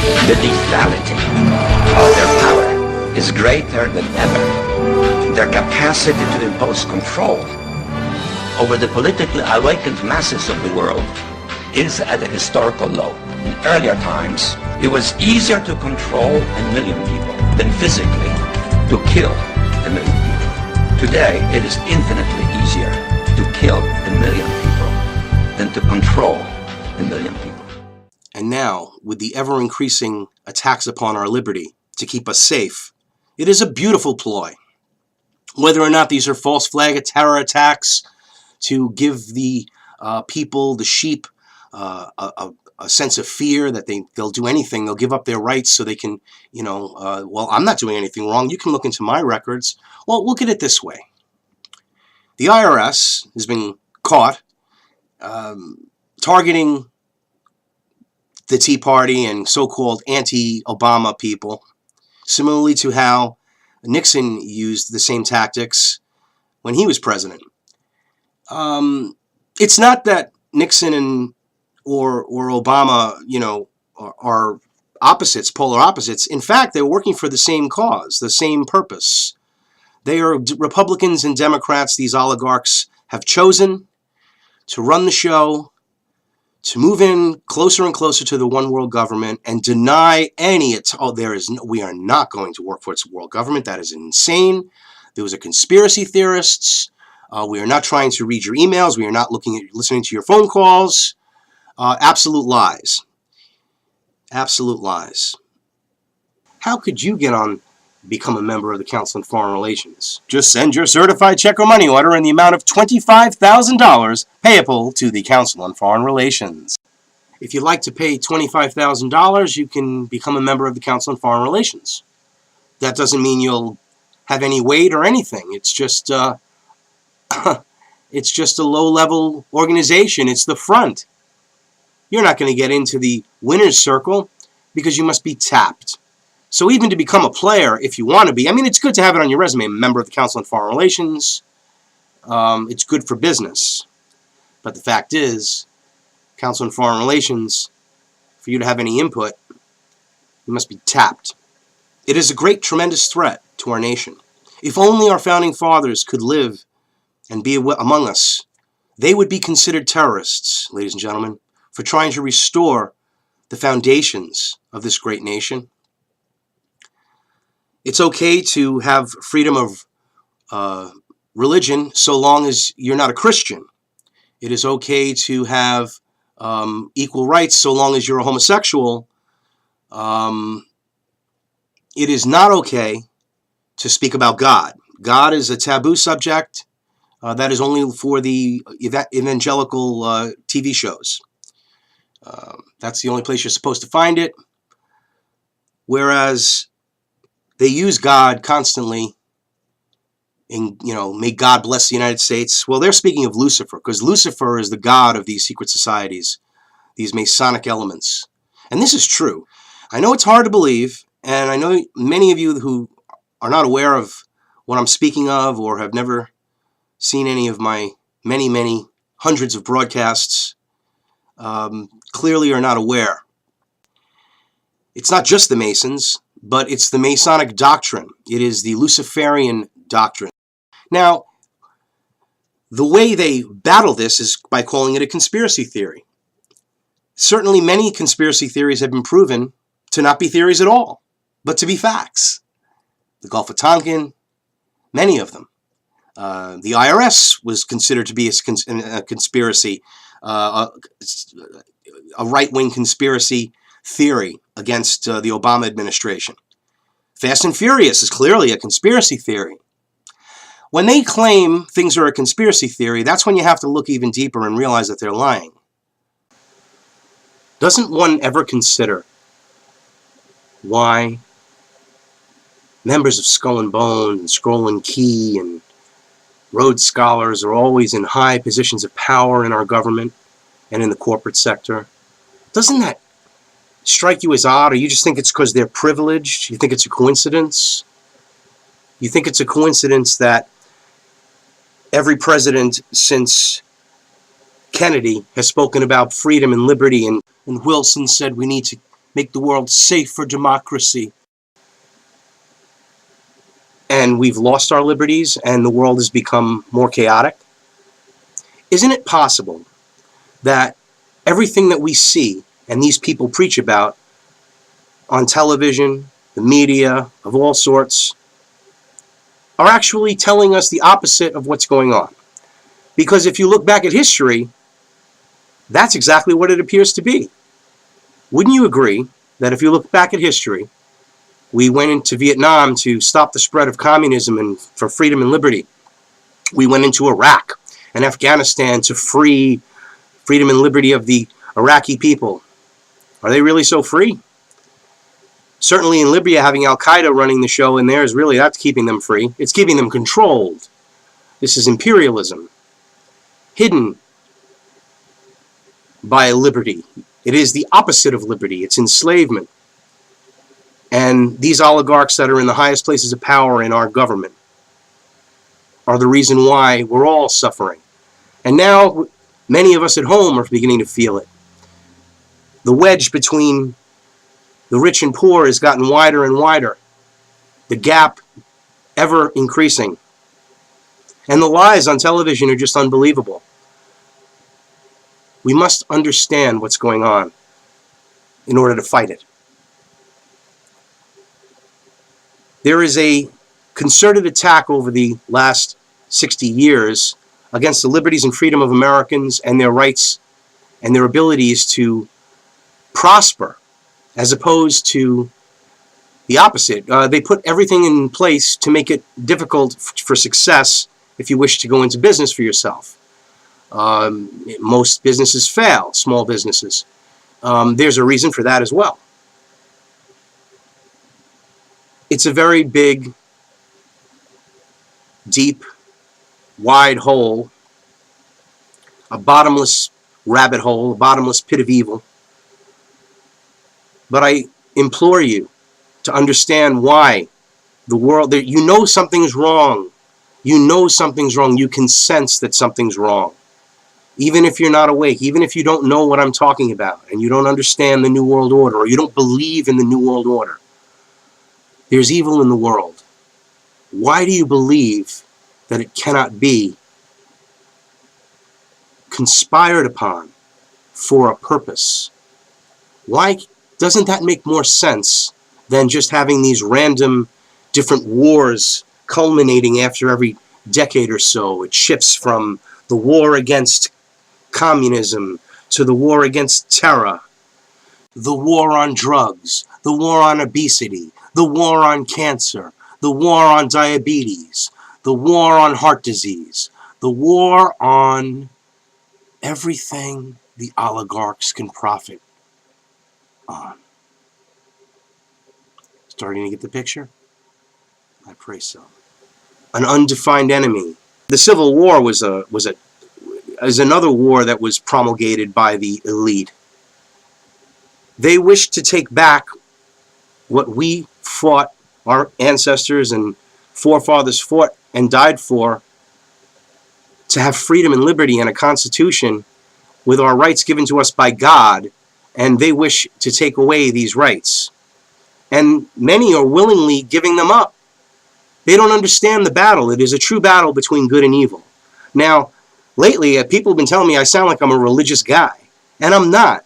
The lethality of their power is greater than ever. Their capacity to impose control over the politically awakened masses of the world is at a historical low. In earlier times, it was easier to control 1 million people than physically to kill 1 million people. Today, it is infinitely easier to kill 1 million people than to control 1 million people. And now, with the ever-increasing attacks upon our liberty to keep us safe, it is a beautiful ploy. Whether or not these are false flag terror attacks to give the people, the sheep, a sense of fear that they'll do anything, they'll give up their rights so they can, well, I'm not doing anything wrong, you can look into my records. Well, look at it this way. The IRS has been caught targeting the Tea Party and so-called anti-Obama people, similarly to how Nixon used the same tactics when he was president. It's not that Nixon or Obama, are opposites, polar opposites. In fact, they're working for the same cause, the same purpose. They are Republicans and Democrats, these oligarchs, have chosen to run the show, to move in closer and closer to the one world government and deny any, we are not going to work for its world government. That is insane. Those are conspiracy theorists. We are not trying to read your emails. We are not listening to your phone calls. Absolute lies. Absolute lies. How could you become a member of the Council on Foreign Relations? Just send your certified check or money order in the amount of $25,000 payable to the Council on Foreign Relations. If you'd like to pay $25,000, you can become a member of the Council on Foreign Relations. That doesn't mean you'll have any weight or anything. It's just it's just a low-level organization. It's the front. You're not going to get into the winner's circle because you must be tapped. So even to become a player, if you want to be, it's good to have it on your resume, a member of the Council on Foreign Relations. It's good for business. But the fact is, Council on Foreign Relations, for you to have any input, you must be tapped. It is a great, tremendous threat to our nation. If only our founding fathers could live and be among us, they would be considered terrorists, ladies and gentlemen, for trying to restore the foundations of this great nation. It's okay to have freedom of religion so long as you're not a Christian. It is okay to have equal rights so long as you're a homosexual. It is not okay to speak about God. God is a taboo subject that is only for the evangelical TV shows. That's the only place you're supposed to find it. Whereas they use God constantly and, may God bless the United States. Well, they're speaking of Lucifer, because Lucifer is the god of these secret societies, these Masonic elements. And this is true. I know it's hard to believe, and I know many of you who are not aware of what I'm speaking of or have never seen any of my many, many hundreds of broadcasts clearly are not aware. It's not just the Masons, but it's the Masonic doctrine. It is the Luciferian doctrine. Now, the way they battle this is by calling it a conspiracy theory. Certainly many conspiracy theories have been proven to not be theories at all, but to be facts. The Gulf of Tonkin, many of them. The IRS was considered to be a conspiracy, a right-wing conspiracy theory against the Obama administration. Fast and Furious is clearly a conspiracy theory. When they claim things are a conspiracy theory, that's when you have to look even deeper and realize that they're lying. Doesn't one ever consider why members of Skull and Bones and Scroll and Key and Rhodes Scholars are always in high positions of power in our government and in the corporate sector? Doesn't that strike you as odd, or you just think it's because they're privileged? You think it's a coincidence? You think it's a coincidence that every president since Kennedy has spoken about freedom and liberty, and Wilson said we need to make the world safe for democracy. And we've lost our liberties and the world has become more chaotic. Isn't it possible that everything that we see and these people preach about on television, the media of all sorts, are actually telling us the opposite of what's going on? Because if you look back at history, that's exactly what it appears to be. Wouldn't you agree that if you look back at history, we went into Vietnam to stop the spread of communism and for freedom and liberty. We went into Iraq and Afghanistan to free freedom and liberty of the Iraqi people. Are they really so free? Certainly in Libya, having Al-Qaeda running the show in there is really not keeping them free. It's keeping them controlled. This is imperialism, hidden by liberty. It is the opposite of liberty. It's enslavement. And these oligarchs that are in the highest places of power in our government are the reason why we're all suffering. And now many of us at home are beginning to feel it. The wedge between the rich and poor has gotten wider and wider. The gap ever increasing. And the lies on television are just unbelievable. We must understand what's going on in order to fight it. There is a concerted attack over the last 60 years against the liberties and freedom of Americans and their rights and their abilities to prosper, as opposed to the opposite. They put everything in place to make it difficult for success if you wish to go into business for yourself. Most businesses fail, small businesses. There's a reason for that as well. It's a very big, deep, wide hole, a bottomless rabbit hole, a bottomless pit of evil. But I implore you to understand why the world, you know something's wrong. You know something's wrong. You can sense that something's wrong. Even if you're not awake, even if you don't know what I'm talking about, and you don't understand the New World Order, or you don't believe in the New World Order, there's evil in the world. Why do you believe that it cannot be conspired upon for a purpose? Why doesn't that make more sense than just having these random different wars culminating after every decade or so? It shifts from the war against communism to the war against terror, the war on drugs, the war on obesity, the war on cancer, the war on diabetes, the war on heart disease, the war on everything the oligarchs can profit on. Starting to get the picture? I pray so. An undefined enemy. The Civil War is another war that was promulgated by the elite. They wished to take back what we fought, our ancestors and forefathers fought and died for, to have freedom and liberty and a constitution with our rights given to us by God, and they wish to take away these rights. And many are willingly giving them up. They don't understand the battle. It is a true battle between good and evil. Now, lately, people have been telling me I sound like I'm a religious guy, and I'm not.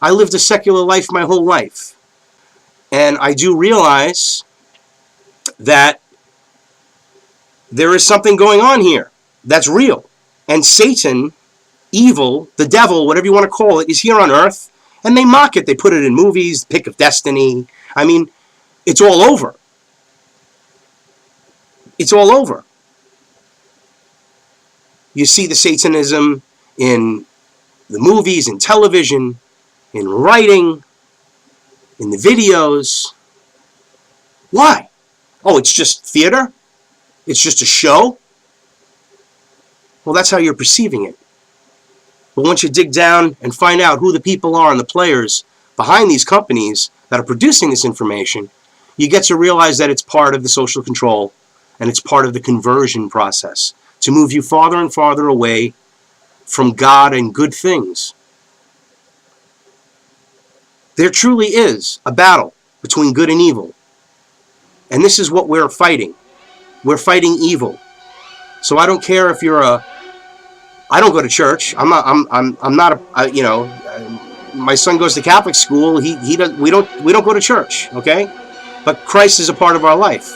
I lived a secular life my whole life. And I do realize that there is something going on here that's real. And Satan, evil, the devil, whatever you want to call it, is here on earth. And they mock it. They put it in movies, Pick of Destiny. I mean, it's all over. It's all over. You see the Satanism in the movies, in television, in writing, in the videos. Why? Oh, it's just theater? It's just a show? Well, that's how you're perceiving it. But once you dig down and find out who the people are and the players behind these companies that are producing this information, you get to realize that it's part of the social control and it's part of the conversion process to move you farther and farther away from God and good things. There truly is a battle between good and evil. And this is what we're fighting. We're fighting evil. So I don't care if you're I don't go to church. I'm not my son goes to Catholic school. We don't go to church, okay? But Christ is a part of our life.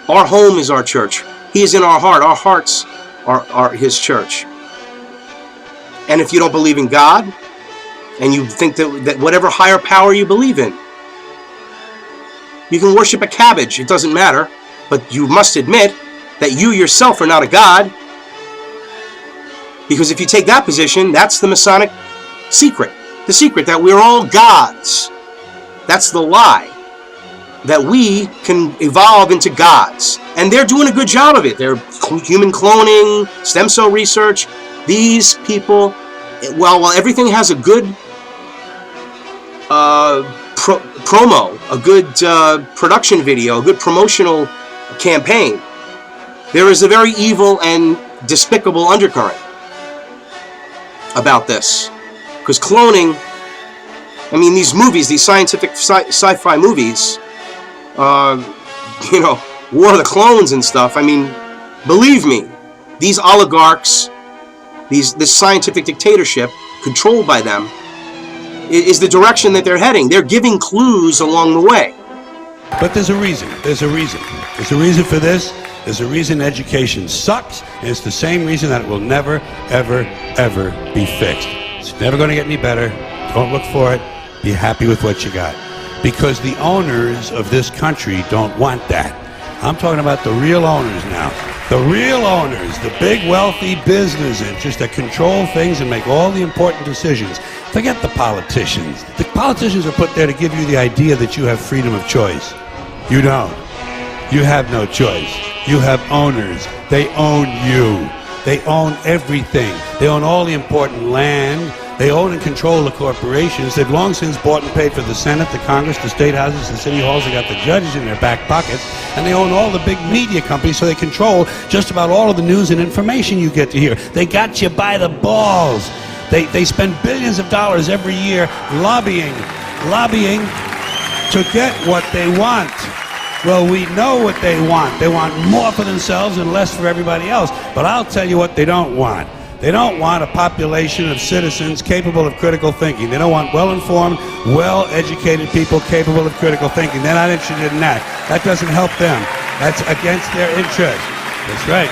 Our home is our church. He is in our heart. Our hearts are his church. And if you don't believe in God, and you think that whatever higher power you believe in, you can worship a cabbage, it doesn't matter. But you must admit that you yourself are not a god. Because if you take that position, that's the Masonic secret. The secret that we're all gods. That's the lie. That we can evolve into gods. And they're doing a good job of it. They're human cloning, stem cell research. These people, while everything has a good promo, a good production video, a good promotional campaign, there is a very evil and despicable undercurrent about this. Because cloning, I mean, these movies, these scientific sci-fi movies, War of the Clones and stuff, I mean, believe me, these oligarchs, this scientific dictatorship controlled by them is the direction that they're heading. They're giving clues along the way. But there's a reason. There's a reason. There's a reason for this. There's a reason education sucks, and it's the same reason that it will never, ever, ever be fixed. It's never going to get any better. Don't look for it. Be happy with what you got. Because the owners of this country don't want that. I'm talking about the real owners now. The real owners, the big wealthy business interests that control things and make all the important decisions. Forget the politicians. The politicians are put there to give you the idea that you have freedom of choice. You don't. You have no choice. You have owners. They own you. They own everything. They own all the important land. They own and control the corporations. They've long since bought and paid for the Senate, the Congress, the state houses, the city halls. They got the judges in their back pockets. And they own all the big media companies, so they control just about all of the news and information you get to hear. They got you by the balls. They spend billions of dollars every year lobbying to get what they want. Well, we know what they want. They want more for themselves and less for everybody else. But I'll tell you what they don't want. They don't want a population of citizens capable of critical thinking. They don't want well-informed, well-educated people capable of critical thinking. They're not interested in that. That doesn't help them. That's against their interest. That's right.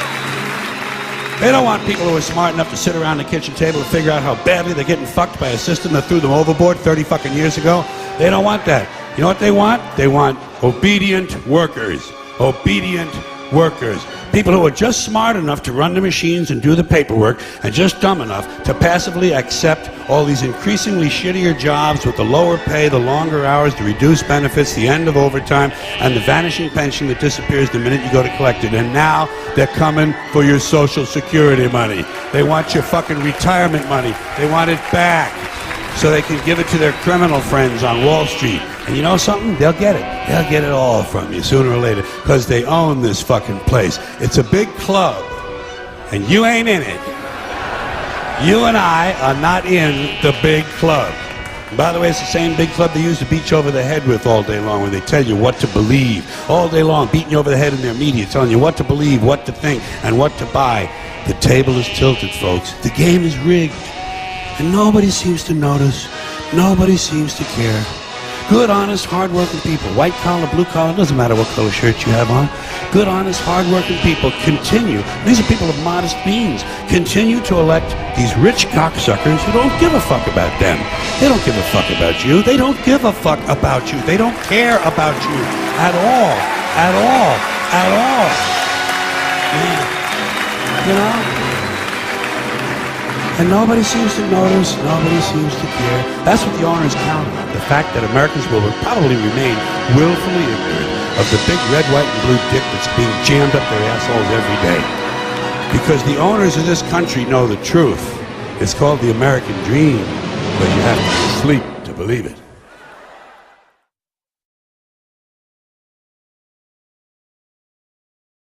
They don't want people who are smart enough to sit around the kitchen table and figure out how badly they're getting fucked by a system that threw them overboard 30 fucking years ago. They don't want that. You know what they want? They want obedient workers. Obedient workers. People who are just smart enough to run the machines and do the paperwork and just dumb enough to passively accept all these increasingly shittier jobs with the lower pay, the longer hours, the reduced benefits, the end of overtime, and the vanishing pension that disappears the minute you go to collect it. And now they're coming for your Social Security money. They want your fucking retirement money. They want it back so they can give it to their criminal friends on Wall Street. And you know something? They'll get it. They'll get it all from you sooner or later because they own this fucking place. It's a big club, and you ain't in it. You and I are not in the big club. And by the way, it's the same big club they use to beat you over the head with all day long when they tell you what to believe. All day long, beating you over the head in their media, telling you what to believe, what to think, and what to buy. The table is tilted, folks. The game is rigged. And nobody seems to notice. Nobody seems to care. Good, honest, hard-working people, white collar, blue collar, doesn't matter what color shirt you have on. Good, honest, hard-working people continue. These are people of modest means. Continue to elect these rich cocksuckers who don't give a fuck about them. They don't give a fuck about you. They don't give a fuck about you. They don't care about you at all. At all. At all. Yeah. You know? And nobody seems to notice, nobody seems to care. That's what the owners count on. The fact that Americans will probably remain willfully ignorant of the big red, white, and blue dick that's being jammed up their assholes every day. Because the owners of this country know the truth. It's called the American dream, but you have to be asleep to believe it.